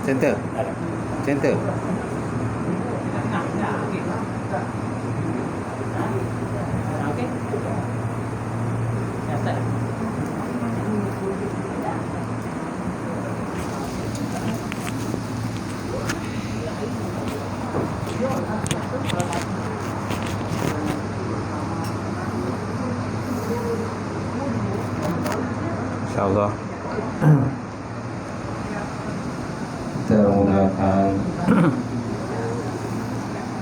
Center. Center. Okey. Ya, start. InsyaAllah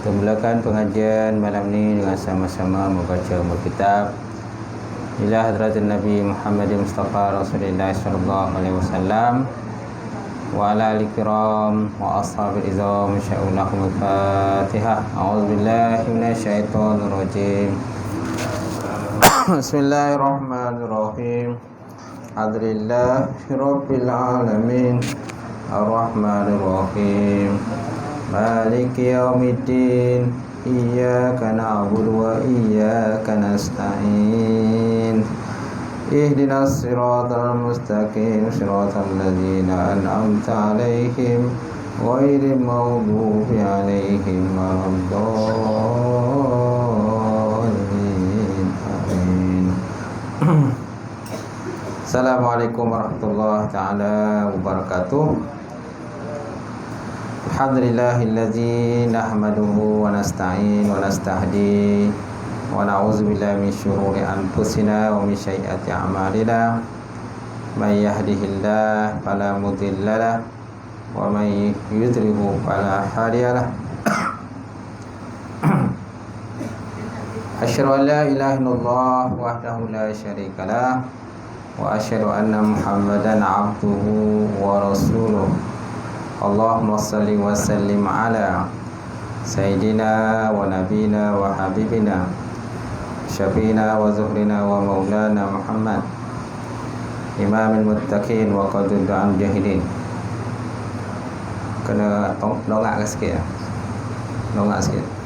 kita mulakan pengajian malam ni dengan sama-sama membaca Alkitab ila hadratin Nabi Muhammad Mustafa Rasulullah sallallahu alaihi wasallam wa ala alihi kiram wa ashabil izam insyaallah. Al-Fatihah. A'udzubillahi minasyaitonir rajim. Bismillahirrahmanirrahim. Alhamdulillahi rabbil alamin. Ar-Rahmanir Rahim. Maliki yaumiddin. Iyyaka na'budu wa iyyaka nasta'in. Ihdinas siratal mustaqim, siratal ladzina an'amta 'alaihim ghairil maghdubi 'alaihim waladdallin. Amin. Assalamualaikum warahmatullahi taala wabarakatuh. Alhamdulillahillazi nahmaduhu wa nasta'in wa nastahdi wa na'udzu billahi min syururi anfusina wa min sayyiati a'malina. May yahdihillahu fala mudhillalah wa may yudhlilhu fala hadiyalah. Asyhadu an la ilaha illallah wahdahu la syarikalah wa asyhadu anna Muhammadan 'abduhu wa rasuluh. Allahumma salli wa sallim ala sayyidina wa nabina wa habibina syafiina wa zuhrina wa maulana Muhammad imamil muttaqin wa qadul jahilin. Kena dongak ke sikit ya? Dongak sikit.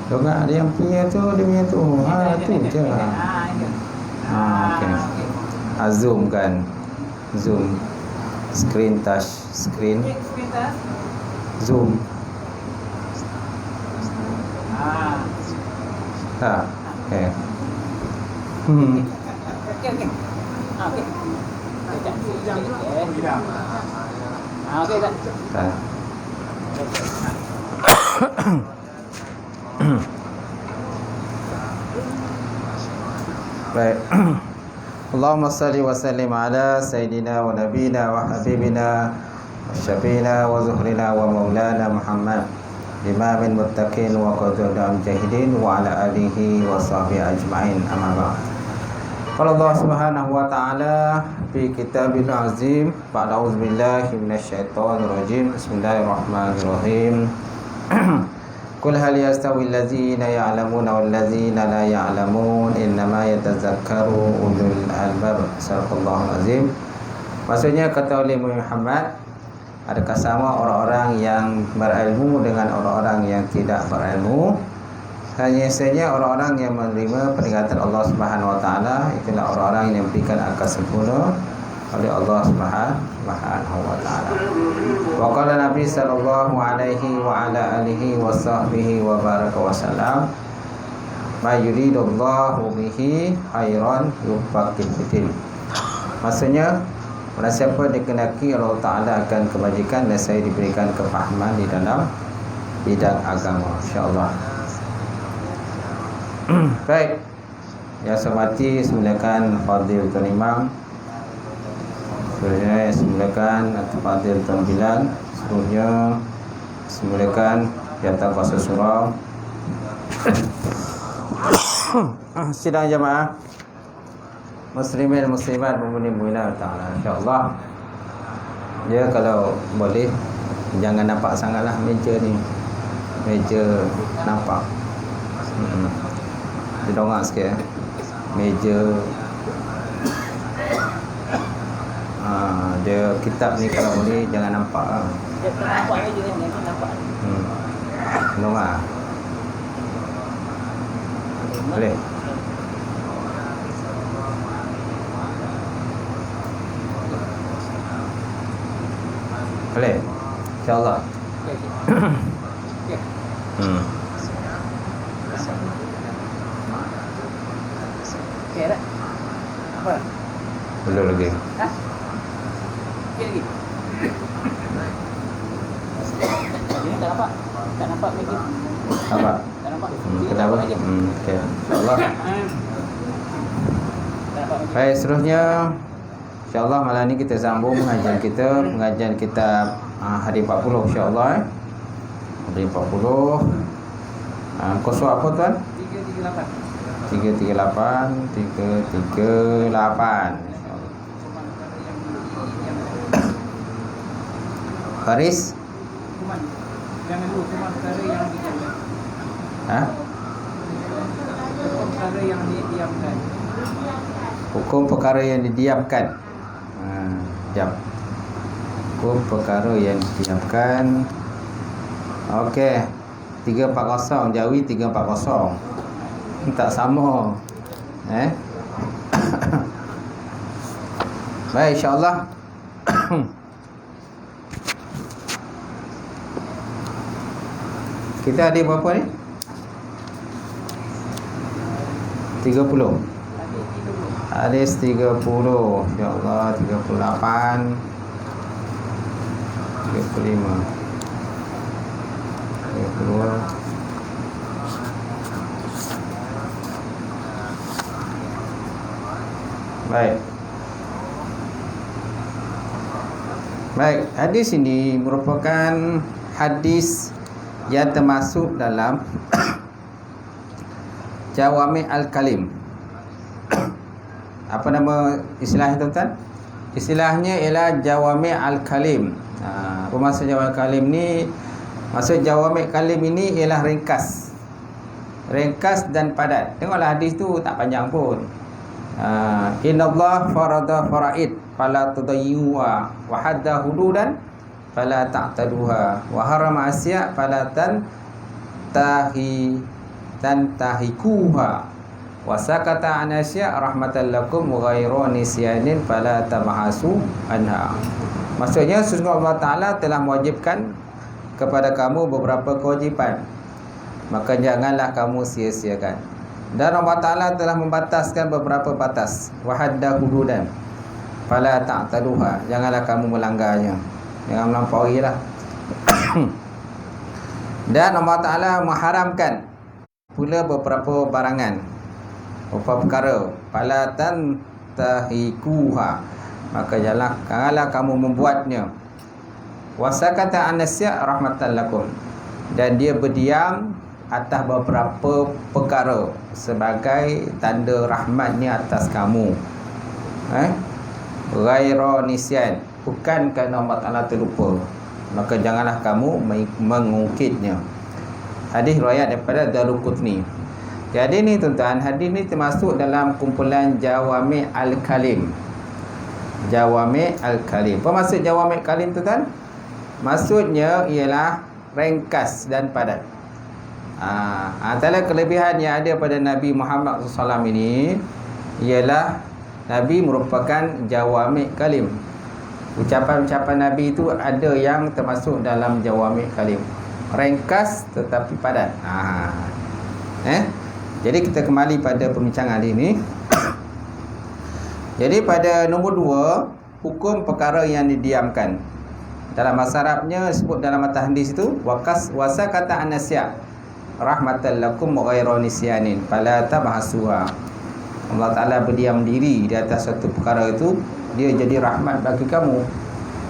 Dongak dia yang punya tu, dia punya tu. Tu je. Okey. Zoom kan. Zoom. Screen touch screen. Zoom. Okey. Okey. Okey dah. Baik. Allahumma salli wa sallim ala sayyidina wa nabina wa habibina wa syafiina wa zuhrina wa maulana Muhammad imamil muttaqin wa qadul jahidin wa ala alihi wa sahbihi ajma'in. Amma ba'd. Qala Allah Subhanahu wa ta'ala fi kitabil azim ba'da auzubillahi minasyaitonir rajim. Bismillahirrahmanirrahim. Qul hal yastawi allazina ya'lamuna wal ladzina la ya'lamun innama yatazakkaru ulul albab. Sadaqallahul azim. Maksudnya kata oleh Muhammad, adakah sama orang-orang yang berilmu dengan orang-orang yang tidak berilmu? Hanya saja orang-orang yang menerima peringatan Allah Subhanahu wa taala itulah orang-orang yang diberikan akal sempurna oleh Allah Subhanahu wa taala. Wa qala Nabi sallallahu alaihi wa ala alihi wa sahbihi wa baraka wa salam, ma yuridullahu bihi khairan yufaqihu fiddin. Maksudnya, barang siapa dikehendaki Allah Taala akan kebajikan dan saya diberikan kefahaman di dalam bidang agama, insya-Allah. Baik. Yang saya hormati semulakan Fadil Tuan Imam, seterusnya semulakan Fadil Tuan Bilal, seterusnya semulakan Jatah Kuasa Surau. Sidang jamaah muslimin muslimat mukminin taala, insya-Allah. Ya, kalau boleh jangan nampak sangatlah meja ni. Meja nampak. Didongak sikit ya. Meja dia kitab ni kalau boleh jangan nampak lah. Dia nampak meja ni, nampak. Dongak. Boleh. Boleh. InsyaAllah. Okey. Okey. Hmm. Okey dah. Apa? Belum lagi. Ha? Okey lagi. Ini tak nampak. Tak nampak lagi. Apa? Tak nampak. Kenapa? Aja. Okey. InsyaAllah. Tak nampak lagi. Baik, seterusnya InsyaAllah malam ni kita sambung pengajian kita hari 40 insyaAllah hari 40 kosong apa tuan? 338. 338 Haris Kuman. Jangan dulu kuman perkara yang didiamkan. Perkara yang didiamkan. Hukum perkara yang didiamkan. Jap. Hukum perkara yang didiamkan. Okey. 340 Jawi 340. Tak sama. Baik, insya-Allah. Kita ada berapa ni? 30. Hadis 30. InsyaAllah 38 35 30. Baik. Baik, hadis ini merupakan hadis yang termasuk dalam Jawami' al-Kalim. Apa nama istilahnya tuan-tuan? Istilahnya ialah Jawami' al-Kalim. Apa maksud Jawami' al-Kalim ni? Maksud Jawami' al-Kalim ini ialah ringkas. Ringkas dan padat. Tengoklah hadis tu tak panjang pun. Innallaha farada faraid fala tudayyuha wa hadda hududan fala ta'taduha wa harama asya fala tantahikuha wa sakata an asya rahmatan lakum ghairu nisyanin fala tabahasu anha. Maksudnya sesungguhnya Allah Taala telah mewajibkan kepada kamu beberapa kewajipan, maka janganlah kamu sia-siakan. Dan Allah Ta'ala telah membataskan beberapa batas. Wahadda hududan fala ta'taduha. Janganlah kamu melanggarnya. Jangan melampaui lah. Dan Allah Ta'ala mengharamkan pula beberapa barangan, beberapa perkara. Fala tantahikuha. Maka janganlah kamu membuatnya. Wasakata an-nasya rahmatan lakum. Dan dia berdiam atas beberapa perkara sebagai tanda rahmatnya atas kamu. Ghairu nisyan, bukan kerana Allah Ta'ala terlupa, maka janganlah kamu mengungkitnya. Hadis riwayat daripada Daruqutni. Jadi ni tuan-tuan, hadis ni termasuk dalam kumpulan Jawami' al-Kalim. Jawami' al-Kalim. Apa maksud Jawami' al-Kalim tuan-tuan? Maksudnya ialah ringkas dan padat. Antara kelebihan yang ada pada Nabi Muhammad SAW ini ialah Nabi merupakan Jawami' Kalim. Ucapan-ucapan Nabi itu ada yang termasuk dalam Jawami' Kalim, ringkas tetapi padat. Jadi kita kembali pada perbincangan hari ini. Jadi pada nombor 2, hukum perkara yang didiamkan. Dalam bahasa Arabnya disebut dalam mata hadis itu wasakata an-nasya rahmatan lakum ghairu nisyanin fala tabahasuha. Allah Ta'ala berdiam diri di atas satu perkara itu, dia jadi rahmat bagi kamu.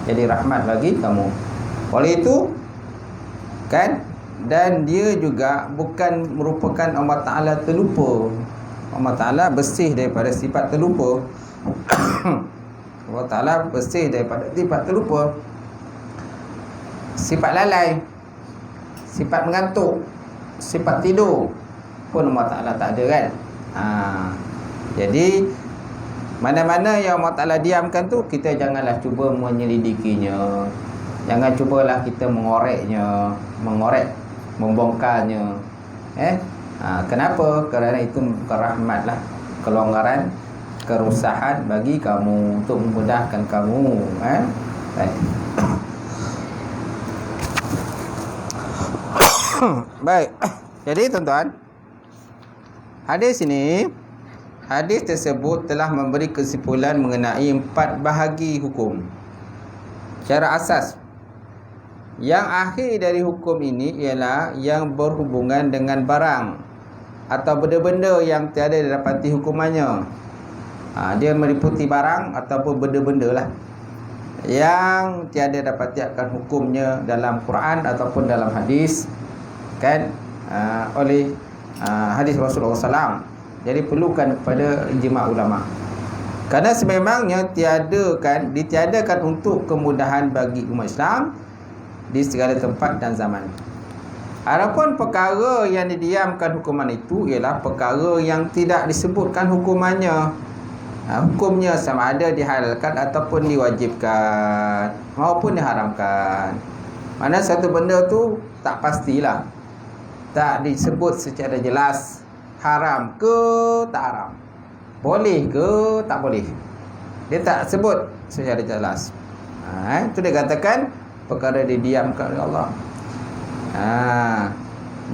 Jadi rahmat bagi kamu. Oleh itu kan, dan dia juga bukan merupakan Allah Ta'ala terlupa. Allah Ta'ala bersih daripada sifat terlupa. Allah Ta'ala bersih daripada sifat terlupa, sifat lalai, sifat mengantuk, sifat tidur pun Allah Ta'ala tak ada kan. Jadi mana-mana yang Allah Ta'ala diamkan tu, kita janganlah cuba menyelidikinya. Jangan cubalah kita mengorek, membongkarnya. Kenapa? Kerana itu bukan rahmat lah, kelonggaran, kerusahan bagi kamu, untuk memudahkan kamu. Baik. Baik. Jadi tuan-tuan, hadis tersebut telah memberi kesimpulan mengenai 4 bahagi hukum secara asas. Yang akhir dari hukum ini ialah yang berhubungan dengan barang atau benda-benda yang tiada didapati hukumannya. Dia meliputi barang ataupun benda-benda lah yang tiada dapati akan hukumnya dalam Quran ataupun dalam hadis, kan, oleh hadis Rasulullah SAW. Jadi perlukan kepada ijma' ulama. Kerana sememangnya ditiadakan untuk kemudahan bagi umat Islam di segala tempat dan zaman. Adapun perkara yang didiamkan hukuman itu ialah perkara yang tidak disebutkan hukumannya. Hukumnya sama ada dihalalkan ataupun diwajibkan maupun diharamkan. Mana satu benda tu tak pastilah, tak disebut secara jelas haram ke tak haram, boleh ke tak boleh, dia tak sebut secara jelas. Itu dia katakan perkara didiamkan oleh Allah.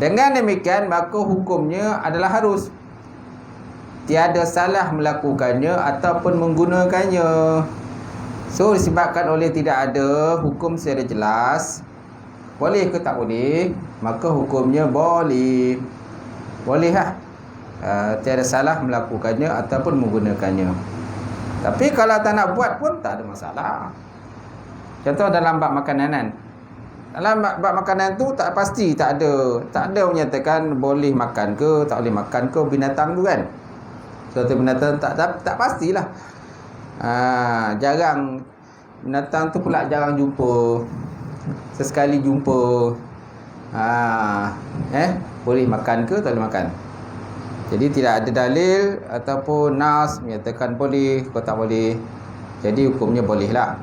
Dengan demikian maka hukumnya adalah harus, tiada salah melakukannya ataupun menggunakannya. So disebabkan oleh tidak ada hukum secara jelas, boleh ke tak boleh, maka hukumnya boleh. Boleh lah. Tiada salah melakukannya ataupun menggunakannya. Tapi kalau tak nak buat pun tak ada masalah. Contoh dalam bab makanan. Dalam bab makanan tu tak pasti, tak ada menyatakan boleh makan ke tak boleh makan ke binatang tu kan. Suatu binatang tak pastilah. Jarang binatang tu pula jarang jumpa. Sesekali jumpa. Boleh makan ke tak boleh makan. Jadi tidak ada dalil ataupun nas menyatakan boleh ke tak boleh. Jadi hukumnya bolehlah.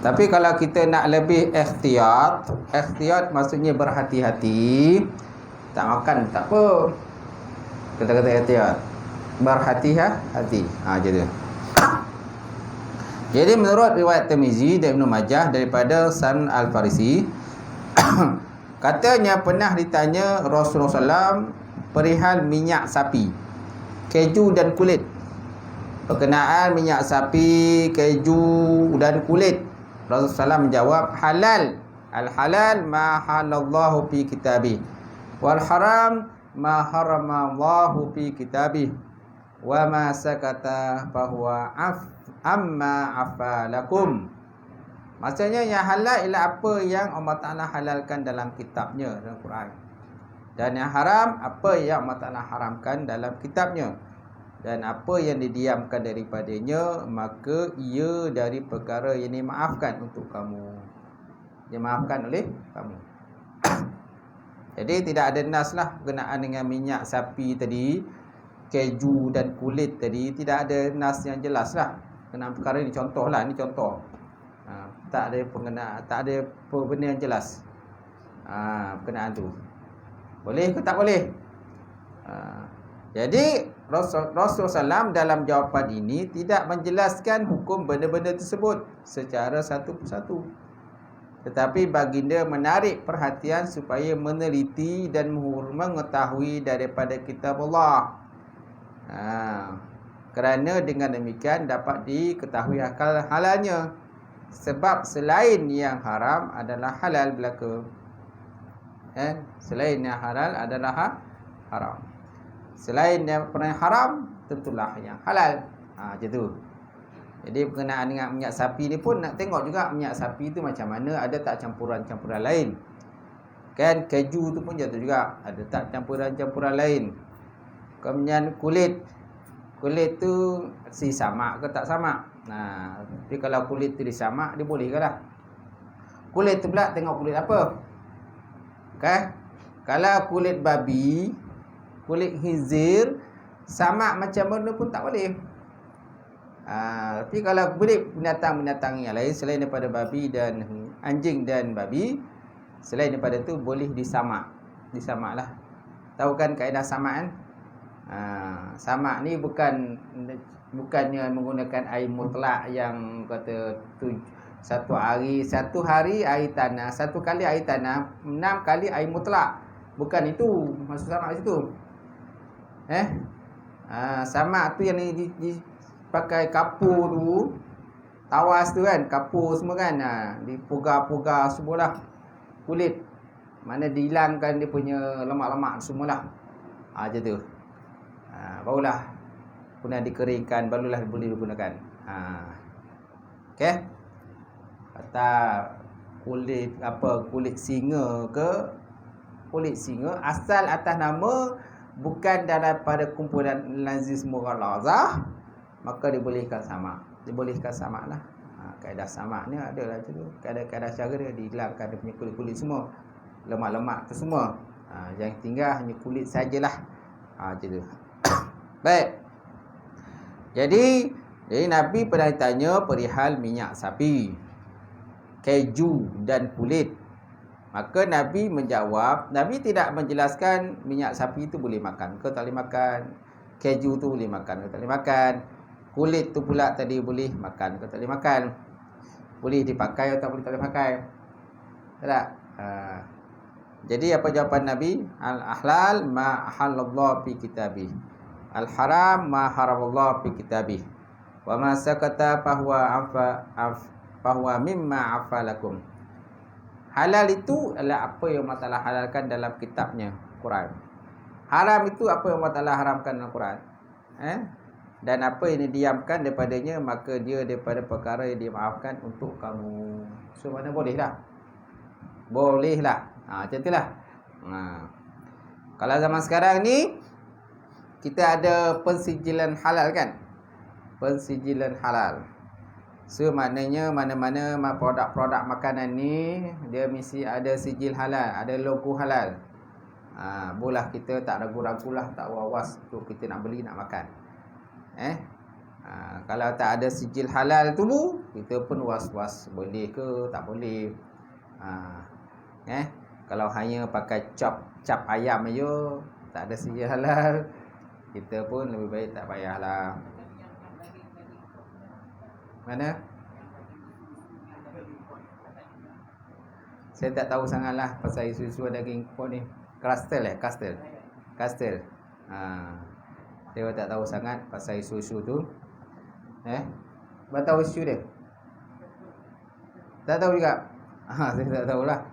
Tapi kalau kita nak lebih ikhtiyat maksudnya berhati-hati, tak makan tak apa. Kata-kata ikhtiyat, berhati-hati. Jadi. Jadi menurut riwayat Tirmizi dan Ibnu Majah daripada San Al-Farisi, katanya pernah ditanya Rasulullah SAW perihal minyak sapi, keju dan kulit. Berkenaan minyak sapi, keju dan kulit, Rasulullah SAW menjawab, halal. Al-halal ma halallahu fi kitabih, wal haram ma haramallahu fi kitabih, wa ma sakata fahuwa amma afalakum. Maksudnya yang halal ialah apa yang Allah Ta'ala halalkan dalam kitabnya, dalam Quran. Dan yang haram apa yang Allah Ta'ala haramkan dalam kitabnya. Dan apa yang didiamkan daripadanya, maka ia dari perkara yang dimaafkan untuk kamu, dimaafkan oleh kamu. Jadi tidak ada nas lah berkenaan dengan minyak sapi tadi, keju dan kulit tadi. Tidak ada nas yang jelas lah kenaan perkara ni. Contoh lah, ni contoh. Tak ada pengenaan, tak ada benda yang jelas berkenaan tu. Boleh ke tak boleh? Jadi Rasulullah SAW dalam jawapan ini tidak menjelaskan hukum benda-benda tersebut secara satu persatu, tetapi baginda menarik perhatian supaya meneliti dan mengetahui daripada kitab Allah. Kerana dengan demikian dapat diketahui akal halalnya. Sebab selain yang haram adalah halal belaka. Selain yang halal adalah haram. Selain yang pernah haram, tentulah yang halal. Macam tu. Jadi berkenaan dengan minyak sapi ni pun nak tengok juga minyak sapi tu macam mana, ada tak campuran-campuran lain. Kan keju tu pun jatuh juga, ada tak campuran-campuran lain. Kemudian kulit tu si samak ke tak samak. Tapi kalau kulit tu disamak, dia boleh ke lah. Kulit tu pula tengok kulit apa. Kan? Kalau kulit babi, kulit khinzir, samak macam mana pun tak boleh. Tapi kalau kulit binatang-binatang yang lain selain daripada babi dan anjing dan babi, selain daripada tu boleh disamak. Disamak lah. Tahu kan kaedah samak kan? Samak ni bukannya menggunakan air mutlak yang kata satu hari air tanah, satu kali air tanah, 6 kali air mutlak. Bukan itu maksud samak situ. Samak tu yang dipakai kapur tu, tawas tu kan, kapur semua kan, dipugar-pugar semualah kulit. Mana dihilangkan dia punya lemak-lemak semualah. Macam tu. Barulah kemudian dikeringkan, barulah boleh digunakan. Okey. Kata kulit singa ke, kulit singa asal atas nama bukan daripada kumpulan lazis mughalazah, maka dibolehkan samak. Dibolehkan samaklah. Kaedah samak ni adalah macam tu. Kaedah cara dia dihilangkan dia punya kulit-kulit semua, lemak-lemak tu semua. Yang tinggal hanya kulit sajalah. Macam tu. Baik. Jadi Nabi pernah ditanya perihal minyak sapi, keju dan kulit. Maka Nabi menjawab, Nabi tidak menjelaskan minyak sapi itu boleh makan ke tak boleh makan, keju tu boleh makan ke tak boleh makan, kulit tu pula tadi boleh makan ke tak boleh makan, boleh dipakai atau tak boleh pakai. Tak? Jadi apa jawapan Nabi? Al-ahlal ma ahallallah fi kitabih, al-haram ma haramallah fi kitabih, wa ma sakata fahuwa mimma afalakum. Halal itu adalah apa yang Allah Ta'ala halalkan dalam kitabnya, Quran. Haram itu apa yang Allah Ta'ala haramkan dalam Quran. Dan apa yang didiamkan daripadanya, maka dia daripada perkara yang dimaafkan untuk kamu. So mana boleh lah. Boleh lah. Macam itulah. Kalau zaman sekarang ni kita ada pensijilan halal kan. Pensijilan halal. So maknanya mana-mana produk-produk makanan ni dia mesti ada sijil halal, ada logo halal. Boleh kita tak ragu-ragulah, tak was-was untuk kita nak beli, nak makan. Kalau tak ada sijil halal tu, kita pun was-was boleh ke tak boleh. Kalau hanya pakai cap ayam aja, tak ada sijil halal, kita pun lebih baik tak payahlah. Mana? Saya tak tahu sangatlah pasal isu-isu daging import ni. Kastel. Saya tak tahu sangat pasal isu-isu tu. Apa tahu isu dia? Tak tahu juga. Saya tak tahulah.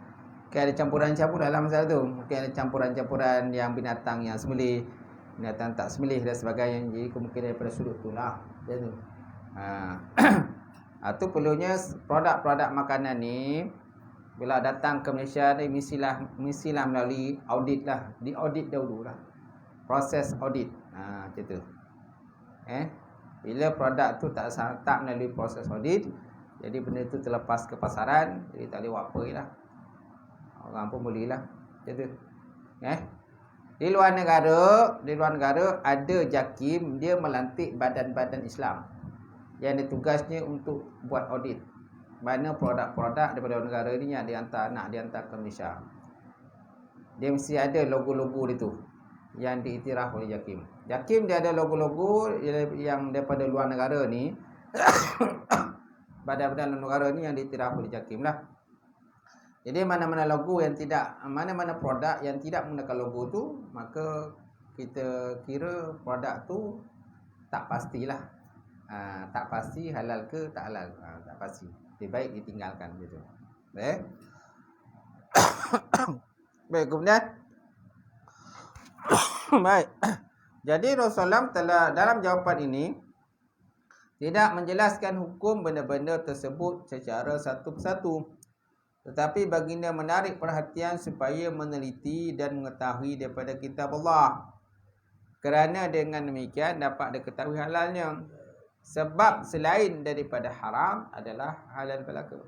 Mungkin ada campuran-campuran dalam masalah tu. Mungkin ada campuran-campuran yang binatang yang sembelih, binatang tak sembelih dan sebagainya. Jadi kemungkinan daripada sudut tu lah. Macam tu. Itu perlunya produk-produk makanan ni bila datang ke Malaysia ni mestilah melalui audit lah. Di audit dahulu lah. Proses audit. Macam tu. Bila produk tu tak melalui proses audit, jadi benda tu terlepas ke pasaran, jadi tak boleh buat apa lah. Orang pun boleh lah. Macam tu. Di luar negara ada JAKIM, dia melantik badan-badan Islam yang ada tugasnya untuk buat audit mana produk-produk daripada negara ni yang nak dihantar ke Malaysia. Dia mesti ada logo-logo dia tu yang diiktiraf oleh JAKIM. JAKIM dia ada logo-logo yang daripada luar negara ni badan-badan luar negara ni yang diiktiraf oleh JAKIM lah. Jadi mana-mana logo yang tidak, mana-mana produk yang tidak menggunakan logo tu, maka kita kira produk tu tak pastilah. Tak pasti halal ke tak halal. Tak pasti. Lebih baik ditinggalkan gitu. Baik, kemudian baik. Jadi Rasulullah telah dalam jawapan ini tidak menjelaskan hukum benda-benda tersebut secara satu persatu, tetapi baginda menarik perhatian supaya meneliti dan mengetahui daripada kitab Allah. Kerana dengan demikian dapat diketahui halalnya. Sebab selain daripada haram adalah halal belaka.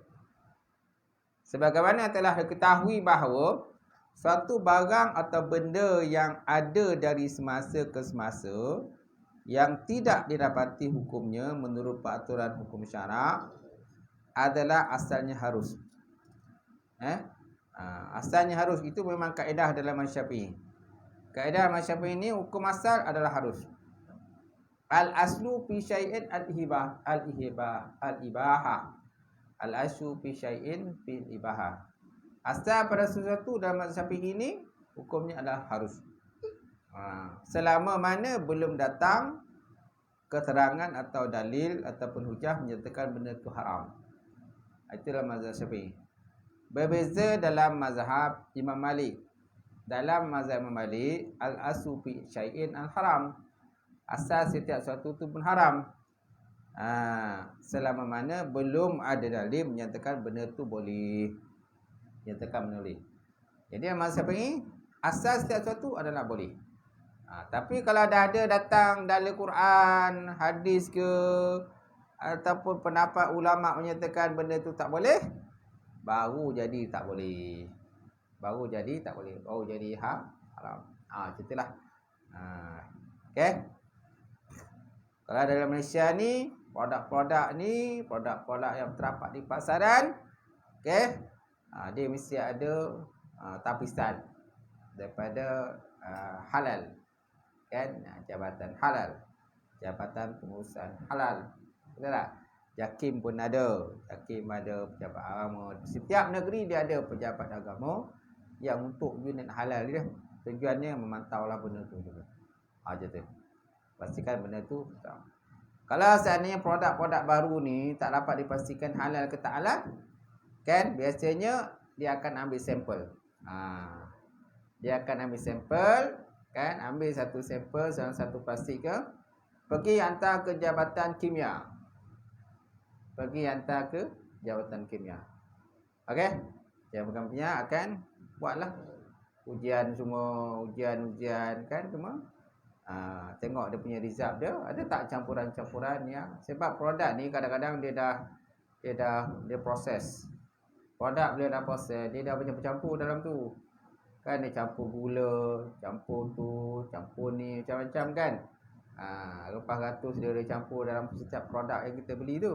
Sebagaimana telah diketahui bahawa suatu barang atau benda yang ada dari semasa ke semasa yang tidak didapati hukumnya menurut peraturan hukum syarak adalah asalnya harus. Asalnya harus itu memang kaedah dalam mazhab Syafi'i. Kaedah mazhab Syafi'i ini hukum asal adalah harus. Al aslu fi syai'in al ibahah. Al aslu fi syai'in fil ibahah. Asal pada sesuatu dalam mazhab Syafi'i ini hukumnya adalah harus. Selama mana belum datang keterangan atau dalil ataupun hujah menyatakan benda itu haram. Itulah mazhab Syafi'i. Berbeza dalam mazhab Imam Malik. Dalam mazhab Imam Malik, al-aslu fi syai'in al-haram. Asal setiap sesuatu itu pun haram. Selama mana belum ada dalil menyatakan benda itu boleh. Menyatakan benda boleh. Jadi mazhab Syafi'i, asal setiap sesuatu adalah boleh. Tapi kalau dah ada datang dalil Quran, hadis ke, ataupun pendapat ulama menyatakan benda itu tak boleh, baru jadi tak boleh. Baru jadi haram. Itulah. Okey. Kalau dalam Malaysia ni, produk-produk yang terdapat di pasaran, okey, dia mesti ada tapisan daripada halal. Kan, jabatan halal, jabatan pengurusan halal, betul tak? JAKIM pun ada, JAKIM ada pejabat agama. Setiap negeri dia ada pejabat agama yang untuk unit halal dia. Tujuannya memantaulah benda tu juga. Macam tu. Pastikan benda tu betul. Kalau seandainya produk-produk baru ni tak dapat dipastikan halal ke tak halal, kan biasanya dia akan ambil sampel. Dia akan ambil sampel, kan, ambil satu sampel dalam satu plastik ke, pergi hantar ke jabatan kimia. Okey? Jabatan kimia akan buatlah ujian kan semua. Tengok dia punya result dia, ada tak campuran-campuran yang, sebab produk ni kadang-kadang dia proses. Produk dia dah proses, dia dah bercampur dalam tu. Kan dia campur gula, campur tu, campur ni, macam-macam kan. Lepas ratus dia campur dalam setiap produk yang kita beli tu.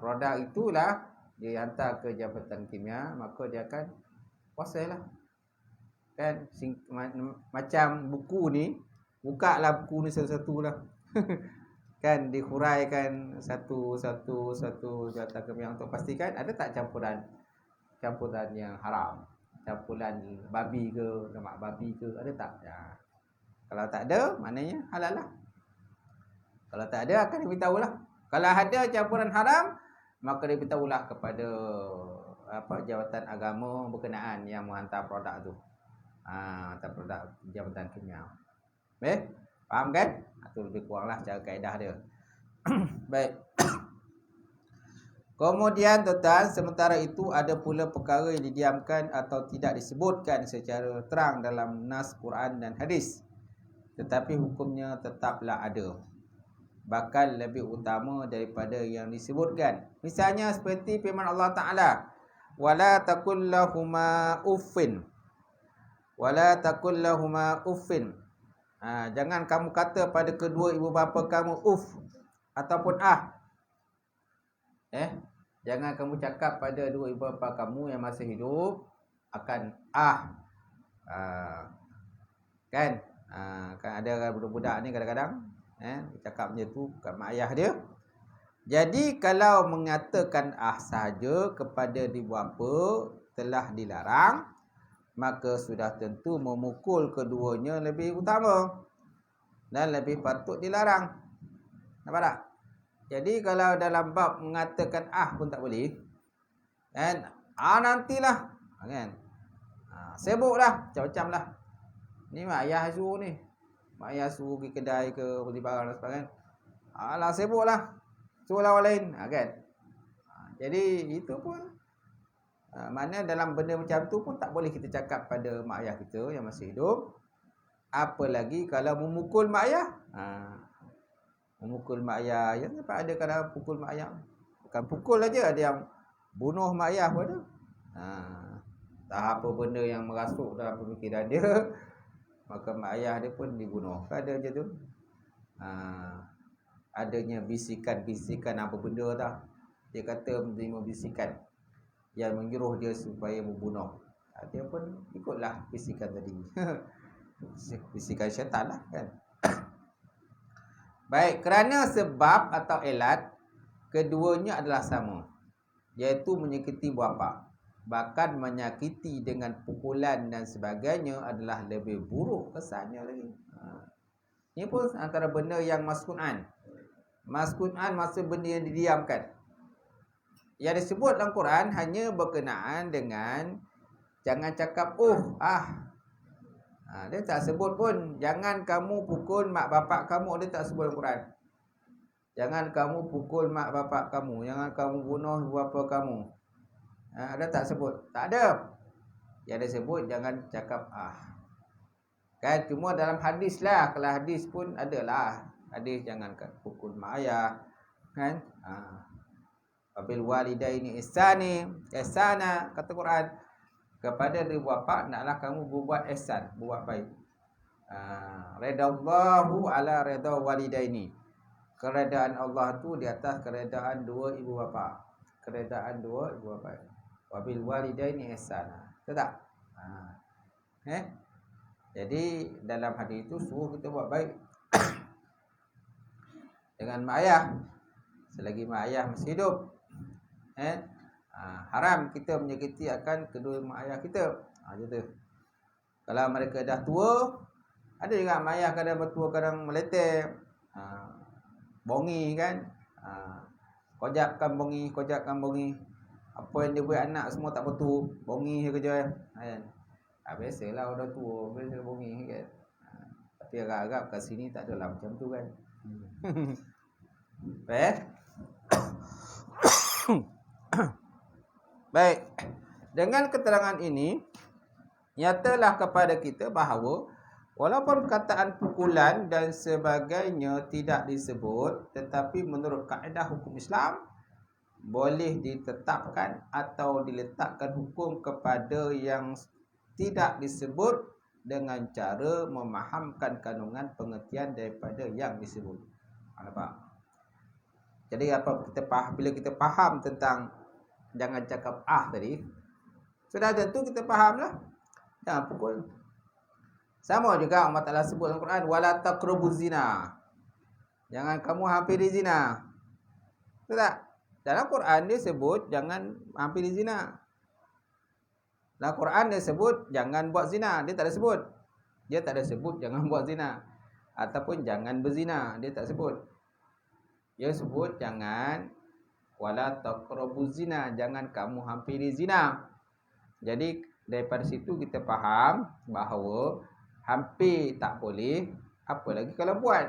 Produk itulah dia hantar ke jabatan kimia, maka dia akan proses lah. Kan macam buku ni, bukalah buku ni satu-satu lah. Kan dihuraikan satu jabatan kimia untuk pastikan ada tak campuran yang haram. Campuran babi ke, lemak babi ke, ada tak? Kalau tak ada, maknanya halal lah. Kalau tak ada, akan diberitahulah. Kalau ada campuran haram, maka diberitahulah kepada jawatan agama berkenaan yang menghantar produk tu. Hantar produk jabatan kimia. Baik? Faham kan? Itu lebih kuranglah cara kaedah dia. Baik. Kemudian tuan-tuan, sementara itu ada pula perkara yang didiamkan atau tidak disebutkan secara terang dalam nas Quran dan hadis, tetapi hukumnya tetaplah ada, bahkan lebih utama daripada yang disebutkan. Misalnya seperti firman Allah Ta'ala, wala taqul lahuma uffin. Jangan kamu kata pada kedua ibu bapa kamu uff ataupun jangan kamu cakap pada dua ibu bapa kamu yang masih hidup akan kan ada budak-budak ni kadang-kadang cakap macam tu kat mak ayah dia. Jadi kalau mengatakan sahaja kepada ibu bapa telah dilarang, maka sudah tentu memukul keduanya lebih utama dan lebih patut dilarang. Nampak tak? Jadi kalau dalam bab mengatakan pun tak boleh, kan? Nantilah, kan? Sibuklah, macam-macam lah. Ni mak ayah suruh ni. Mak ayah suruh pergi kedai ke, beli barang dan sebagainya. Sibuklah. Suruhlah orang lain, kan? Jadi itu pun mana dalam benda macam tu pun tak boleh kita cakap pada mak ayah kita yang masih hidup. Apalagi kalau memukul mak ayah. Memukul mak ayah, yang sampai ada kadang pukul mak ayah. Bukan pukul aja, ada yang bunuh mak ayah pun ada. Tak apa benda yang merasuk dalam pemikiran dia, maka mak ayah dia pun dibunuh. Ada je tu. Adanya bisikan-bisikan apa benda tak. Dia kata menerima bisikan yang menyuruh dia supaya membunuh. Dia pun ikutlah bisikan tadi. Bisikan syaitan lah kan. Baik, kerana sebab atau elat keduanya adalah sama, iaitu menyakiti bapa. Bahkan menyakiti dengan pukulan dan sebagainya adalah lebih buruk kesannya lagi. Ini pun antara benda yang maskun'an. Maskun'an maksud benda yang didiamkan. Yang disebut dalam Quran hanya berkenaan dengan jangan cakap dia tak sebut pun jangan kamu pukul mak bapak kamu, dia tak sebut dalam Quran. Jangan kamu pukul mak bapak kamu, jangan kamu bunuh bapa kamu. Dia tak sebut, tak ada. Yang disebut jangan cakap kan, cuma dalam hadis lah. Kalau hadis pun adalah hadis jangan pukul mak ayah kan. Wabil walidaini ihsana, kata Quran, kepada dua bapa naklah kamu berbuat ihsan, buat baik. Redallahu ala redha walidaini, keredaan Allah tu di atas keredaan dua ibu bapa. Keredaan dua ibu bapa. Wabil walidaini ihsana. Betul tak? Jadi dalam hadis itu suruh kita buat baik dengan mak ayah selagi mak ayah masih hidup. Haram kita menyakiti akan kedua mak ayah kita. Gitu. Kalau mereka dah tua, ada juga mak ayah kadang bertua, kadang meletek, bongi kan. Kojakkan bongi. Apa yang dia buat anak semua tak betul, bongi je kerja kan. Biasalah orang tua biasa bongi kan. Tapi agak-agak kat sini tak adalah macam tu kan. Baik. Dengan keterangan ini nyatalah kepada kita bahawa walaupun perkataan pukulan dan sebagainya tidak disebut, tetapi menurut kaedah hukum Islam boleh ditetapkan atau diletakkan hukum kepada yang tidak disebut dengan cara memahamkan kandungan pengertian daripada yang disebut. Nampak? Jadi bila kita faham tentang jangan cakap tadi, sudah tentu kita fahamlah jangan pukul. Sama juga Allah Ta'ala sebut dalam Quran, wala taqrabuz zina, jangan kamu hampiri zina. Betul tak? Dalam Quran dia sebut jangan hampiri zina. Dalam Quran dia sebut jangan buat zina, dia tak ada sebut. Dia tak ada sebut jangan buat zina ataupun jangan berzina, dia tak sebut. Dia sebut jangan wala taqrabuz zina, jangan kamu hampiri zina. Jadi daripada situ kita faham bahawa hampir tak boleh, apalagi kalau buat.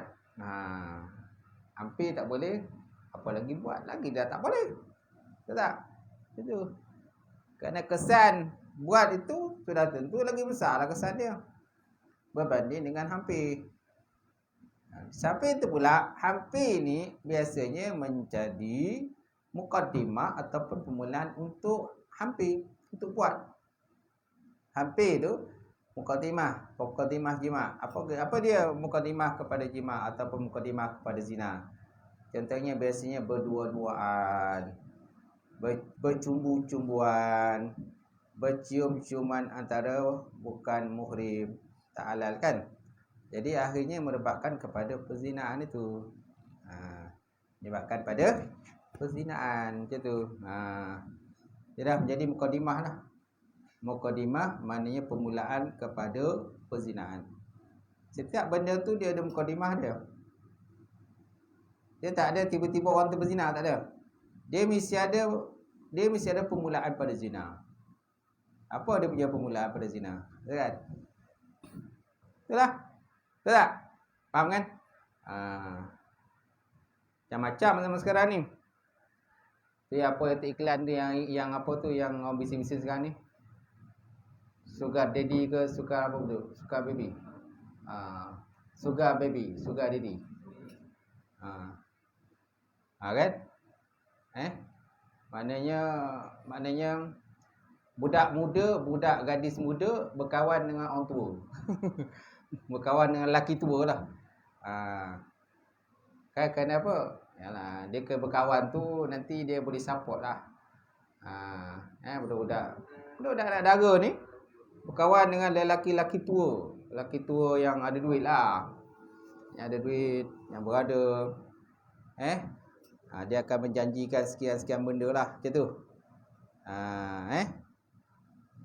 Hampir tak boleh, apalagi buat lagi dah tak boleh. Betul tak? Itu. Kerana kesan buat itu sudah tentu lagi besarlah kesan dia berbanding dengan hampir. Sampai itu pula hampir ni biasanya menjadi mukaddimah ataupun permulaan untuk hampir, untuk buat. Hampir tu mukaddimah jima'. Apa dia mukaddimah kepada jima' ataupun mukaddimah kepada zina? Contohnya biasanya berdua-duaan, bercumbu-cumbuan, bercium-ciuman antara bukan muhrim, tak halal kan? Jadi akhirnya merebakkan kepada perzinaan itu. Menyebabkan pada perzinaan macam tu. Dia dah menjadi mukaddimah lah. Mukaddimah maknanya permulaan kepada perzinaan. Setiap benda tu dia ada mukaddimah dia. Dia tak ada tiba-tiba orang tu berzina, tak ada. Dia mesti ada permulaan pada zina. Apa dia punya permulaan pada zina? Betul kan? Betul lah. Betul tak? Faham kan? Macam-macam zaman sekarang ni. Apa iklan tu yang apa tu yang orang bising-bising sekarang ni? Sugar daddy ke sugar apa tu? Sugar baby. Sugar baby, sugar daddy. Kan? Maknanya budak gadis muda berkawan dengan orang tua. Berkawan dengan lelaki tua lah. Kan kenapa? Yalah, dia berkawan tu nanti dia boleh support lah. Budak-budak anak dara ni berkawan dengan lelaki-lelaki tua. Lelaki tua yang ada duit lah. Yang ada duit, yang berada. Dia akan menjanjikan sekian-sekian benda lah. Macam tu.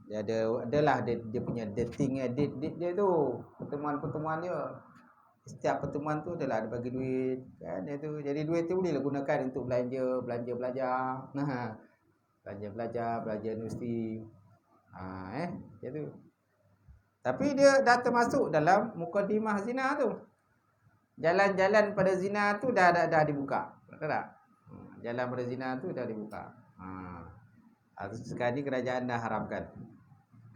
Dia adalah dia punya dating date dia tu. Pertemuan dia. Setiap pertemuan tu adalah ada bagi duit kan dia tu. Jadi duit tu bolehlah gunakan untuk belanja belajar. Belanja universiti. Macam tu. Tapi dia dah termasuk dalam mukadimah zina tu. Jalan-jalan pada zina tu dah dibuka. Betul tak? Jalan pada zina tu dah dibuka. Sekarang ni kerajaan dah haramkan.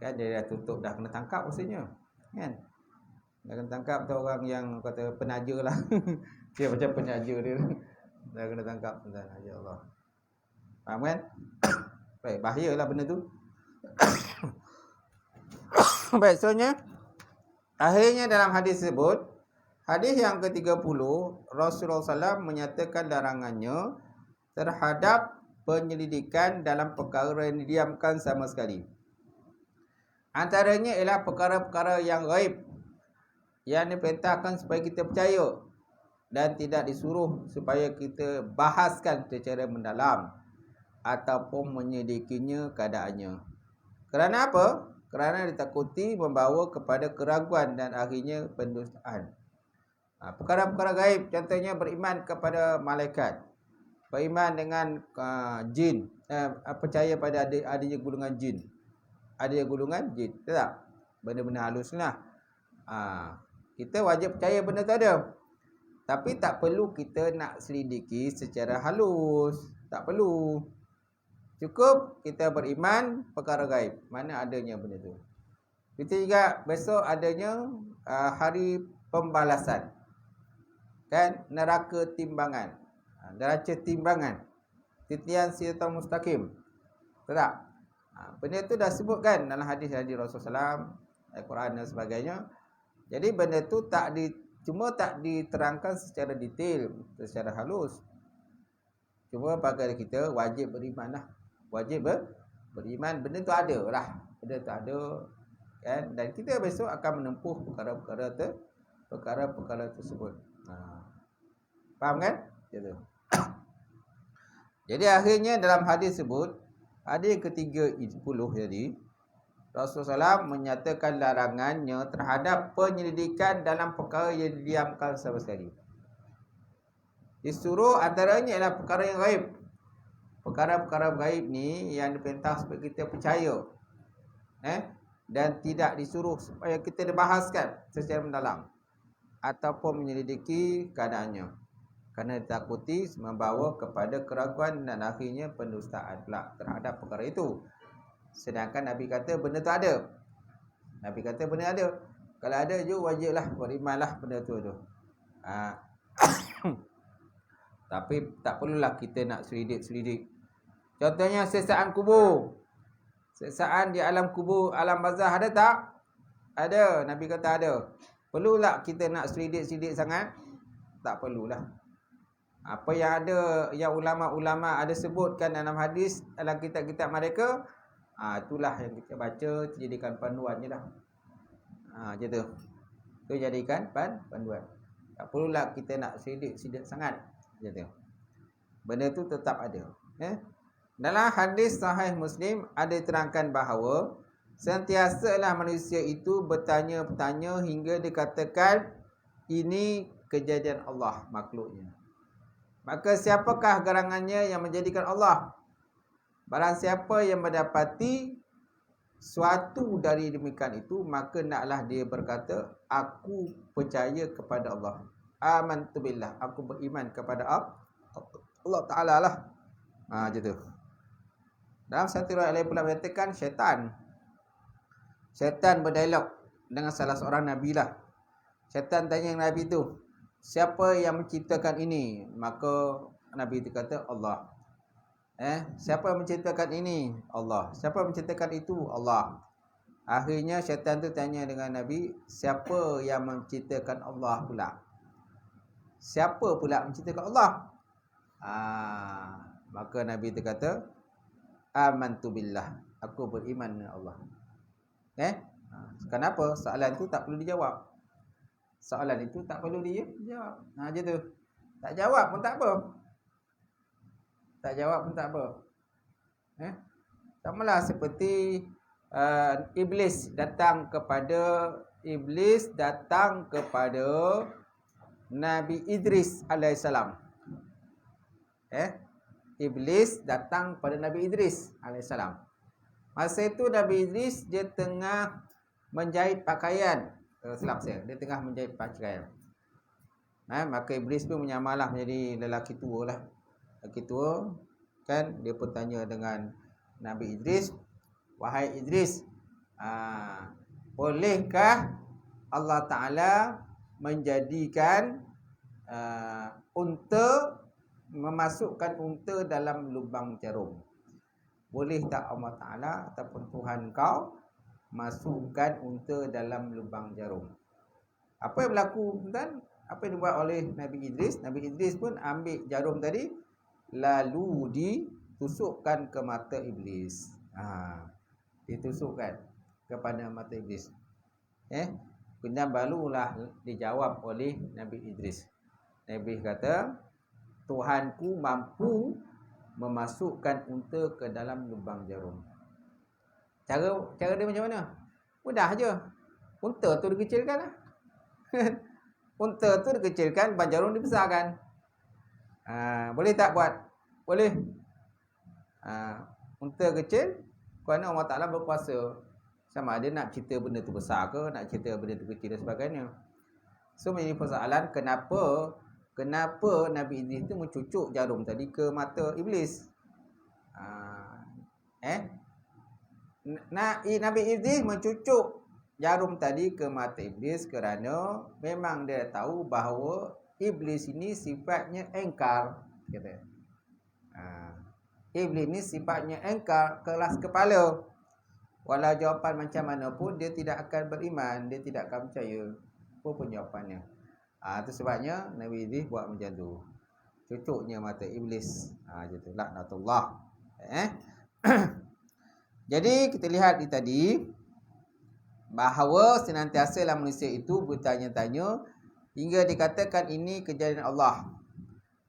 Kan dia dah tutup, dah kena tangkap maksudnya. Kan? Dah kena tangkap tu orang yang kata penaja lah. Dia macam penaja dia. Dah kena tangkap. Ya Allah. Faham kan? Baik, bahayalah benda tu. Baik, seterusnya. Akhirnya dalam hadis tersebut, hadis yang ke-30, Rasulullah SAW menyatakan larangannya terhadap penyelidikan dalam perkara yang didiamkan sama sekali. Antaranya ialah perkara-perkara yang gaib, yang diperintahkan supaya kita percaya dan tidak disuruh supaya kita bahaskan secara mendalam ataupun menyelidikinya keadaannya. Kerana apa? Kerana ditakuti membawa kepada keraguan dan akhirnya pendustaan. Perkara-perkara gaib, contohnya beriman kepada malaikat, beriman dengan jin, percaya pada adanya golongan jin. Ada golongan jin, betul tak? Benda-benda halus lah. Kita wajib percaya benda tu ada. Tapi tak perlu kita nak selidiki secara halus. Tak perlu. Cukup kita beriman perkara gaib. Mana adanya benda tu. Kita juga besok adanya hari pembalasan. Kan? Neraka timbangan. Neraca timbangan. Titian siratal mustaqim. Betul tak? Benda tu dah sebutkan dalam hadis-hadis Rasulullah SAW, Al-Quran dan sebagainya. Jadi benda tu cuma tak diterangkan secara detail, secara halus. Cuma bagi kita wajib beriman lah. Wajib beriman, benda tu ada lah. Benda tu ada. Kan? Dan kita besok akan menempuh perkara-perkara tersebut. Faham kan? Gitu. Jadi akhirnya dalam hadis tersebut, hadis ke-30 jadi, Rasulullah SAW menyatakan larangannya terhadap penyelidikan dalam perkara yang didiamkan sama sekali. Disuruh antaranya ialah perkara yang gaib. Perkara-perkara gaib ni yang diperintah supaya kita percaya. Dan tidak disuruh supaya kita dibahaskan secara mendalam ataupun menyelidiki keadaannya. Kerana ditakuti membawa kepada keraguan dan akhirnya pendustaan pula terhadap perkara itu. Sedangkan Nabi kata benda tu ada. Nabi kata benda ada. Kalau ada je wajiblah berimanlah benda tu. Tapi tak perlulah kita nak selidik-selidik. Contohnya siksaan kubur. Siksaan di alam kubur, alam barzah ada tak? Ada. Nabi kata ada. Perlulah kita nak selidik-selidik sangat? Tak perlulah. Apa yang ada, yang ulama-ulama ada sebutkan dalam hadis, dalam kitab-kitab mereka, itulah yang kita baca, jadikan panduan je lah. Macam tu. Itu jadikan panduan. Tak perlulah kita nak selidik sangat. Macam tu. Benda tu tetap ada. Dalam hadis Sahih Muslim ada diterangkan bahawa sentiasalah manusia itu bertanya-tanya hingga dikatakan ini kejadian Allah makhluknya. Maka siapakah gerangannya yang menjadikan Allah? Barang siapa yang mendapati suatu dari demikian itu, maka naklah dia berkata, aku percaya kepada Allah. Amantu billah, aku beriman kepada Allah Ta'ala lah. Macam tu. Dalam satu riwayat lain pula menyatakan Syaitan berdialog dengan salah seorang Nabi lah. Syaitan tanya Nabi tu, siapa yang menciptakan ini? Maka Nabi itu kata Allah. Siapa yang menciptakan ini? Allah. Siapa yang menciptakan itu? Allah. Akhirnya syaitan tu tanya dengan Nabi, siapa yang menciptakan Allah pula? Siapa pula menciptakan Allah? Maka Nabi itu kata, amantu billah, aku beriman dengan Allah. Kenapa? Soalan tu tak perlu dijawab. Soalan itu tak perlu dijawab. Je tu. Tak jawab pun tak apa. Tak jawab pun tak apa. Samalah seperti Iblis datang kepada Nabi Idris alaihissalam. Iblis datang pada Nabi Idris alaihissalam. Masa itu Nabi Idris dia tengah menjahit pakaian. Dia tengah menjahit pakaian. Maka Iblis pun menyamalah menjadi lelaki tua lah. Lelaki tua kan, dia pun tanya dengan Nabi Idris, wahai Idris, bolehkah Allah Ta'ala menjadikan memasukkan unta dalam lubang jarum? Boleh tak Allah Ta'ala ataupun Tuhan kau masukkan unta dalam lubang jarum? Apa yang berlaku tuan? Apa yang dibuat oleh Nabi Idris? Nabi Idris pun ambil jarum tadi, lalu ditusukkan ke mata Iblis. Ditusukkan kepada mata Iblis. Kemudian barulah dijawab oleh Nabi Idris. Nabi kata, Tuhanku mampu memasukkan unta ke dalam lubang jarum. Cara dia macam mana? Mudah je. Unta tu dikecilkan lah. Unta tu dikecilkan, lubang jarum dibesarkan. Boleh tak buat? Boleh. Unta kecil, kerana Allah Ta'ala berkuasa. Sama ada nak cerita benda tu besar ke, nak cerita benda tu kecil dan sebagainya. So, ini persoalan kenapa Nabi Idris tu mencucuk jarum tadi ke mata Iblis. Nabi Idris mencucuk jarum tadi ke mata Iblis kerana memang dia tahu bahawa Iblis ini sifatnya engkar, kata. Iblis ni sifatnya engkar, keras kepala. Walau jawapan macam mana pun dia tidak akan beriman, dia tidak akan percaya apa pun jawapannya. Itu sebabnya Nabi Idris buat macam tu. Cucuknya mata Iblis. Gitu, laknatullah. Jadi kita lihat tadi bahawa senantiasalah manusia itu bertanya-tanya hingga dikatakan ini kejadian Allah,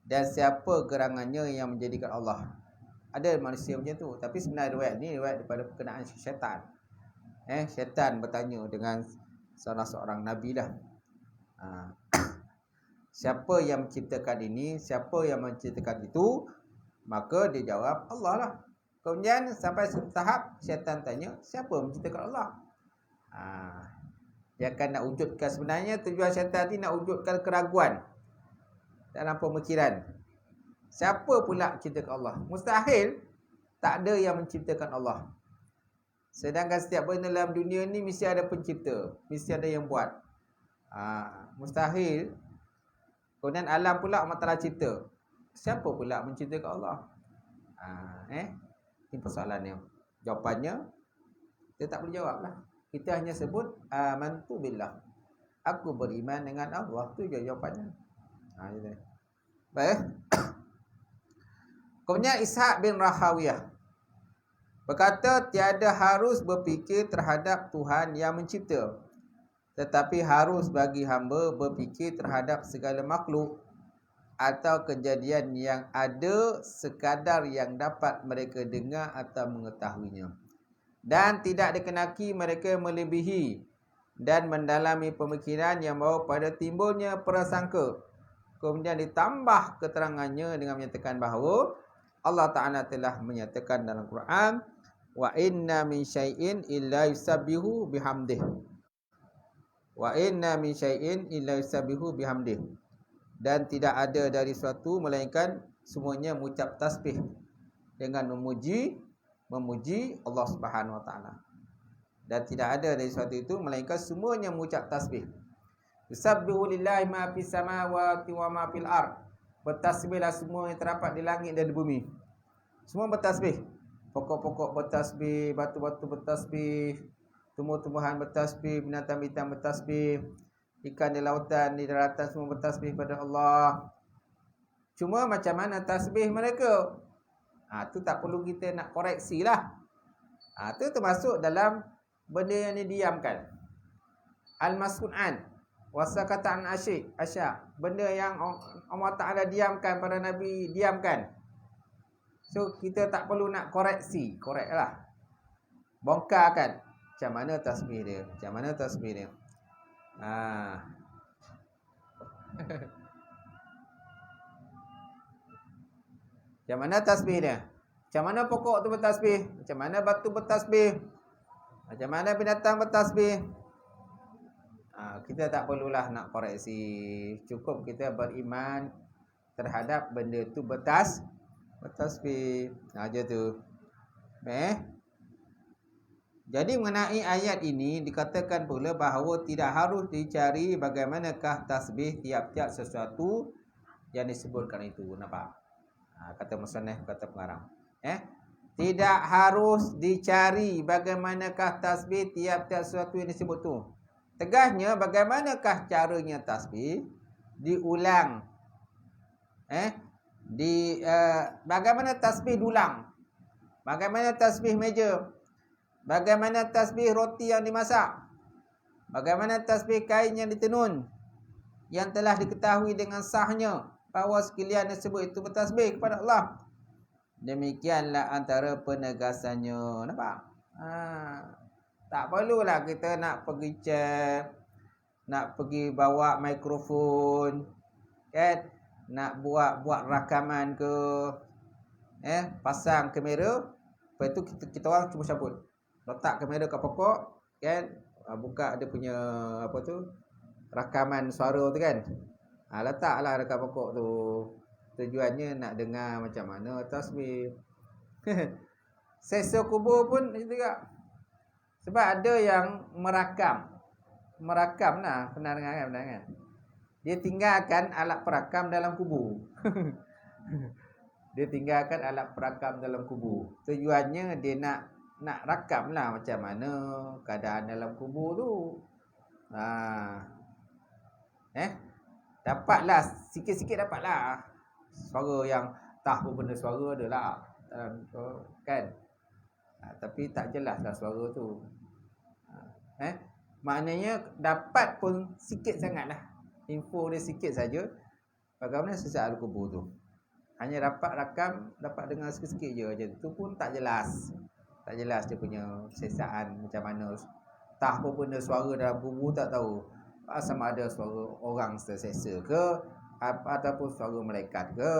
dan siapa gerangannya yang menjadikan Allah. Ada manusia macam tu. Tapi sebenarnya riwayat ni riwayat daripada perkenaan syaitan. Syaitan bertanya dengan salah seorang Nabi lah. Siapa yang menciptakan ini? Siapa yang menciptakan itu? Maka dia jawab, Allah lah. Kemudian sampai satu tahap syaitan tanya, siapa menciptakan Allah? Dia akan nak wujudkan, sebenarnya tujuan syaitan ni nak wujudkan keraguan dalam pemikiran. Siapa pula menciptakan Allah? Mustahil tak ada yang menciptakan Allah. Sedangkan setiap benda dalam dunia ni mesti ada pencipta, mesti ada yang buat. Mustahil. Kemudian alam pula Allah Ta'ala cipta. Siapa pula menciptakan Allah? Ini persoalannya. Jawapannya kita tak boleh jawab lah. Kita hanya sebut amantu billah. Aku beriman dengan Allah. Itu je jawapannya. Baik. Kemudian Ishaq bin Rahawiyah berkata, tiada harus berfikir terhadap Tuhan yang mencipta, tetapi harus bagi hamba berfikir terhadap segala makhluk atau kejadian yang ada sekadar yang dapat mereka dengar atau mengetahuinya, dan tidak dikenaki mereka melebihi dan mendalami pemikiran yang membawa pada timbulnya prasangka. Kemudian ditambah keterangannya dengan menyatakan bahawa Allah Ta'ala telah menyatakan dalam Quran, wa inna min syai'in illa yusabbihu bihamdih. Wa inna min syai'in illa yusabbihu bihamdih. Dan tidak ada dari suatu melainkan semuanya mengucap tasbih dengan memuji Allah Subhanahu Wa Ta'ala. Dan tidak ada dari suatu itu melainkan semuanya mengucap tasbih. Yusabbihu lillahi ma fis samawati wa ma fil ard. Bertasbihlah semua yang terdapat di langit dan di bumi. Semua bertasbih. Pokok-pokok bertasbih, batu-batu bertasbih, tumbuh-tumbuhan bertasbih, binatang-binatang bertasbih, ikan di lautan, di daratan semua bertasbih pada Allah. Cuma macam mana tasbih mereka? Itu tak perlu kita nak koreksi lah. Itu termasuk dalam benda yang didiamkan. Al-mas'ul an wasakata an asya, benda yang Allah Taala diamkan, para nabi diamkan. So kita tak perlu nak koreksi, koreklah. Bongkarkan macam mana tasbih dia, macam mana tasbih dia. Macam mana tasbih dia? Macam mana pokok tu bertasbih? Macam mana batu bertasbih? Macam mana binatang bertasbih? Kita tak perlulah nak koreksi. Cukup kita beriman terhadap benda tu bertasbih. Aja tu. Jadi mengenai ayat ini dikatakan pula bahawa tidak harus dicari bagaimanakah tasbih tiap-tiap sesuatu yang disebutkan itu. Nampak? Kata musannif, kata pengarang. Tidak harus dicari bagaimanakah tasbih tiap-tiap sesuatu yang disebut tu. Tegasnya, bagaimanakah caranya tasbih diulang. Bagaimana tasbih dulang? Bagaimana tasbih meja? Bagaimana tasbih roti yang dimasak? Bagaimana tasbih kain yang ditenun, yang telah diketahui dengan sahnya bahawa sekalian tersebut itu bertasbih kepada Allah. Demikianlah antara penegasannya. Nampak? Tak perlulah kita nak pergi cek, nak pergi bawa mikrofon, kan? Nak buat rakaman ke, pasang kamera. Lepas tu kita orang cuba cabut, letak kamera kat pokok, kan? Buka dia punya apa tu, rakaman suara tu, kan? Letaklah dekat pokok tu. Tujuannya nak dengar macam mana tasbih. Sesa kubur pun macam tu juga. Sebab ada yang merakam lah, pernah dengar kan? Dia tinggalkan alat perakam dalam kubur. Dia tinggalkan alat perakam dalam kubur. Tujuannya dia nak rakam lah macam mana keadaan dalam kubur tu. Dapatlah sikit-sikit, dapatlah suara yang tak berbenda suara adalah, kan? Tapi tak jelas lah suara tu. Maknanya dapat pun sikit sangatlah, info dia sikit saja. Bagaimana sesaat kubur tu, hanya dapat rakam, dapat dengar sikit-sikit je. Tu pun tak jelas. Tak jelas dia punya sesaan macam mana. Tak apa benda suara dalam kubur tak tahu. Sama ada suara orang tersesa ke, ataupun suara malaikat ke,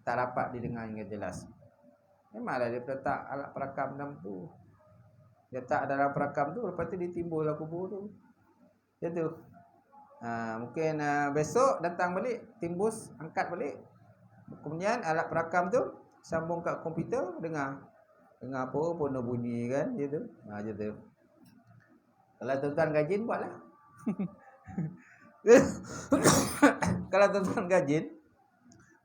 tak dapat didengar dengan jelas. Memanglah dia letak alat perakam dalam tu. Dia tak dalam perakam tu, lepas tu dia timbul dalam kubur tu. Macam tu. Mungkin besok datang balik, timbus, angkat balik. Kemudian alat perakam tu sambung kat komputer, dengar apa pun bunyi, kan? Gitu. Macam tu. Kalau tuan-tuan gajin, buatlah. Kalau tuan-tuan gajin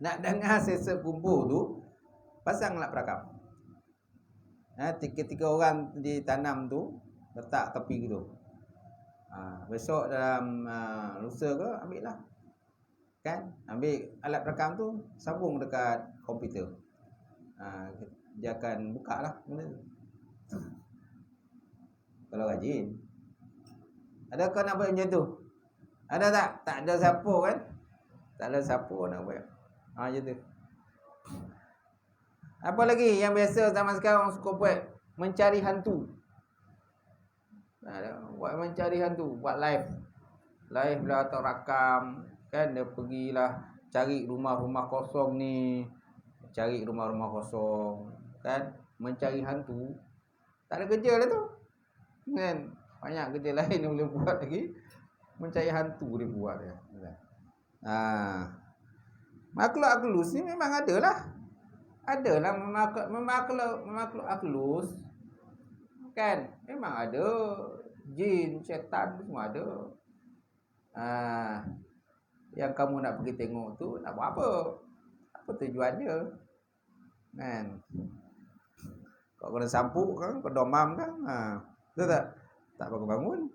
nak dengar sesa kubur tu, pasang alat perakam. Tiga-tiga orang ditanam tu, letak tepi gitu. Besok dalam lusa ke, ambil lah, kan? Ambil alat perakam tu, sambung dekat komputer. Dia akan buka lah benda tu. Kalau rajin. Adakah nak buat macam tu? Ada tak? Tak ada siapa, kan? Tak ada siapa nak buat. Macam tu. Apa lagi yang biasa zaman sekarang orang suka buat? Mencari hantu. Buat mencari hantu, buat live lah atau rakam, kan? Dia pergilah cari rumah-rumah kosong ni, cari rumah-rumah kosong, kan? Mencari hantu. Tak ada kerja lah tu, kan? Banyak kerja lain yang boleh buat lagi. Mencari hantu dia buat dia. Makhluk aklus ni memang ada lah. Adalah makhluk aklus, kan? Memang ada. Jin, syaitan semua ada. Yang kamu nak pergi tengok tu nak buat apa? Apa tujuan dia? Kan? Kau kena sampuk kan? Kau domam kan? Betul tak? Tak bangun-bangun.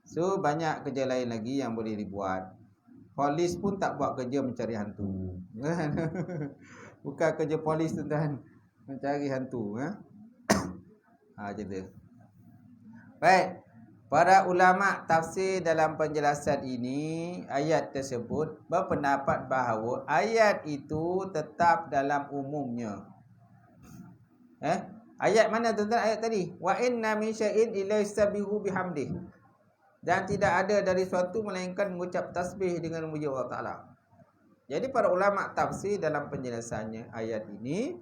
So banyak kerja lain lagi yang boleh dibuat. Polis pun tak buat kerja mencari hantu. Bukan kerja polis tu, tuan, mencari hantu. Macam tu. Baik. Para ulama tafsir dalam penjelasan ini, ayat tersebut berpendapat bahawa ayat itu tetap dalam umumnya. Ayat mana tuan-tuan ayat tadi? Wa inna min syai'in illa yusabbihu bihamdih. Dan tidak ada dari suatu melainkan mengucap tasbih dengan memuji Allah Taala. Jadi para ulama tafsir dalam penjelasannya ayat ini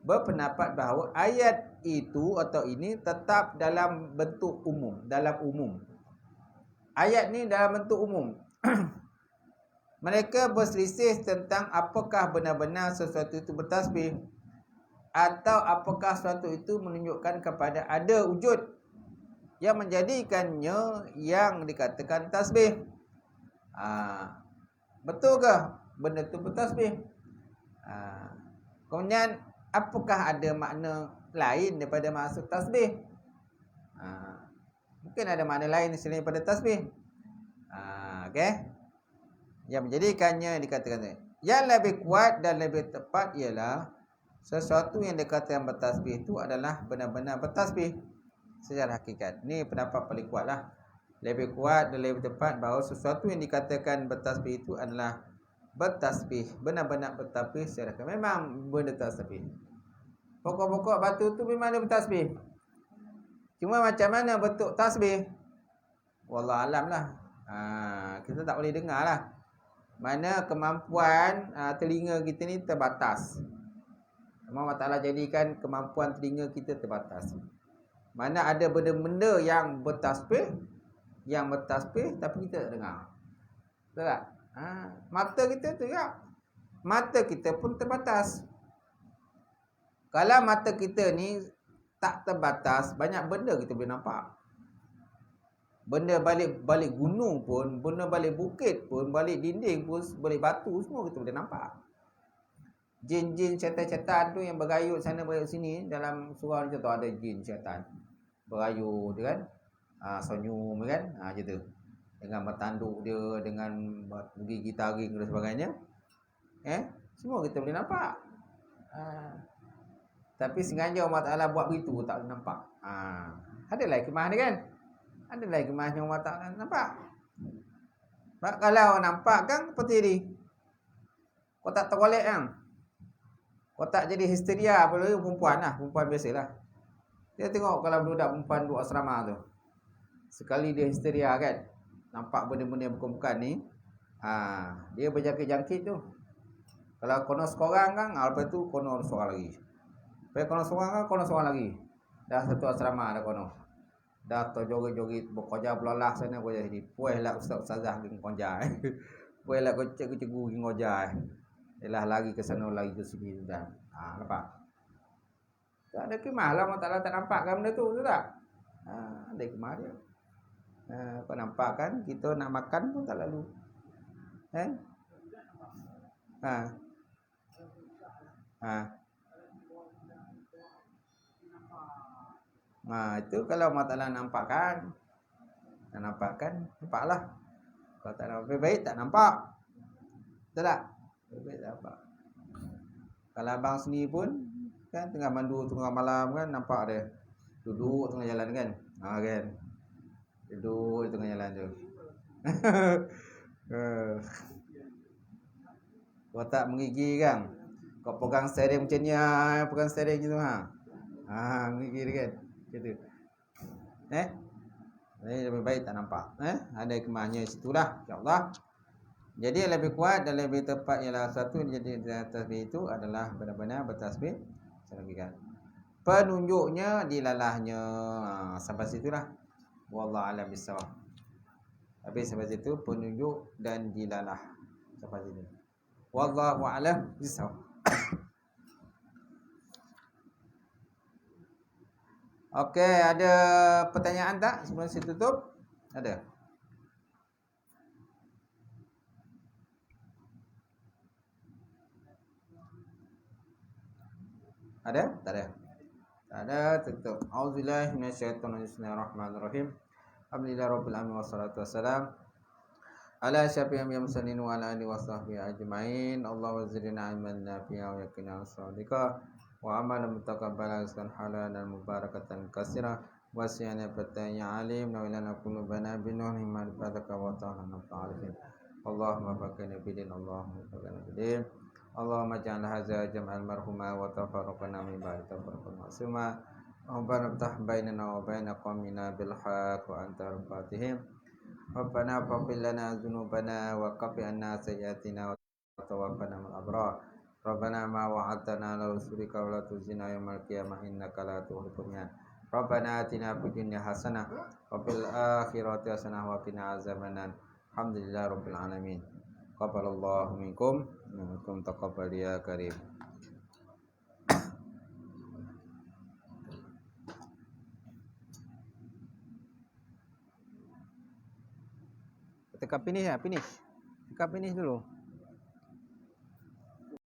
berpendapat bahawa ayat itu atau ini tetap dalam bentuk umum, dalam umum. Ayat ni dalam bentuk umum. Mereka berselisih tentang apakah benar-benar sesuatu itu bertasbih atau apakah sesuatu itu menunjukkan kepada ada wujud yang menjadikannya yang dikatakan tasbih. Betul ke benda itu bertasbih? Kemudian apakah ada makna lain daripada maksud tasbih? Mungkin ada makna lain selain daripada tasbih. Okey. Yang menjadikannya dikatakan yang lebih kuat dan lebih tepat ialah sesuatu yang dikatakan bertasbih itu adalah benar-benar bertasbih secara hakikat. Ini pendapat paling kuatlah. Lebih kuat dan lebih tepat bahawa sesuatu yang dikatakan bertasbih itu adalah bertasbih, benar-benar bertasbih secara hakikat. Memang benda tasbih. Pokok-pokok batu tu memang dia bertasbih. Cuma macam mana bentuk tasbih? Wallah alam lah. Kita tak boleh dengar lah. Mana kemampuan telinga kita ni terbatas. Allah Ta'ala jadikan kemampuan telinga kita terbatas. Mana ada benda-benda yang bertasbih tapi kita tak dengar. Betul tak? Mata kita tu ya. Mata kita pun terbatas. Kalau mata kita ni tak terbatas, banyak benda kita boleh nampak. Benda balik gunung pun, benda balik bukit pun, balik dinding pun, balik batu semua kita boleh nampak. Jin-jin syaitan-syaitan tu yang berayut sana berayut sini, dalam surah ni contoh ada jin syaitan berayut dia kan, senyum kan, macam tu. Dengan bertanduk dia, dengan gigi taring dan sebagainya. Semua kita boleh nampak. Tapi sengaja Allah Ta'ala buat begitu tak boleh nampak. Adalah hikmah dia kan. Adalah hikmahnya Allah Ta'ala nampak. Sebab kalau nampak kan seperti ni, kau tak tergolek kan, kau tak jadi histeria. Apalagi perempuan lah, perempuan biasalah. Dia tengok kalau budak perempuan duduk asrama tu, sekali dia histeria kan, nampak benda-benda yang bukan-bukan ni, dia berjangkit-jangkit tu. Kalau kono seorang kan, lepas tu kono seorang lagi. Lepas kono seorang kan, kono seorang lagi. Dah satu asrama dah kono. Dah terjoget-joget, berkoja belalah sana, koja sini. Puas lah ustaz-ustazah pergi koja. Puas lah cikgu-cikgu pergi koja. Ialah lagi ke sana, lagi ke sini. Dah. Nampak? Tak ada hikmah lah, Allah Ta'ala tak nampak kan benda tu, betul tak? Ada hikmah dia. Kau nampak kan, kita nak makan pun tak lalu. Itu kalau Allah Ta'ala nampakkan. Tak nampakkan, nampaklah. Kalau tak nampak baik, tak nampak. Betul tak? Baik tak nampak. Kalau abang sendiri pun kan tengah mandu tengah malam kan, nampak dia duduk tengah jalan kan. Kan. Duduk di tengah jalan tu. Kau tak menggigi kan? Kau pegang steering macam ni, pegang steering macam tu menggigi dia kan. Gitu. Lebih baik tak nampak. Ada hikmahnya situlah, insya-Allah. Jadi yang lebih kuat dan lebih tepat ialah satu jadi tasbih itu adalah benar-benar bertasbih secara hakikat. Penunjuknya dilalahnya. Sampai situlah. Wallahu a'lam bissawab. Habis sampai situ penunjuk dan dilalah. Sampai situ. Wallahu a'lam bissawab. Okey, ada pertanyaan tak sebelum saya tutup? Ada? Ada? Tak ada? Tak ada, tutup. Auzubillahi minasyaitonir rajim. Alhamdulillah rabbil alamin wassalatu wassalam ala syafi'il mursalin wa ala alihi washabbihi ajmain. Allahumma zidna ilman nafi'a wa yaqina as-sadiqa وعملا متقبلا رزقا حلالا مباركة كثيرا واسعا فتاة عليم ولنا قلوبنا بنور معرفتك وطهرنا العارفين اللهم فقنا بدين اللهم فقنا بدين اللهم اجعل هذا جمع المرحوما وتفرقنا من بعد تفرقا معصوما ربنا افتح بيننا وبين قومنا بالحق وانت الفاتحين ربنا فاغفر لنا ذنوبنا وكفر عنا سيئاتنا وتوفنا مع الابرار ربنا ما وعدتنا على رسولك ولا تخزنا يوم القيامة إنك لا تخلف الميعاد ربنا آتنا في الدنيا حسنة وفي الآخرة حسنة وقنا عذاب النار الحمد لله رب العالمين قبل الله منكم تقبل يا كريم. Ketika finish ya, finish. Ketika finish dulu.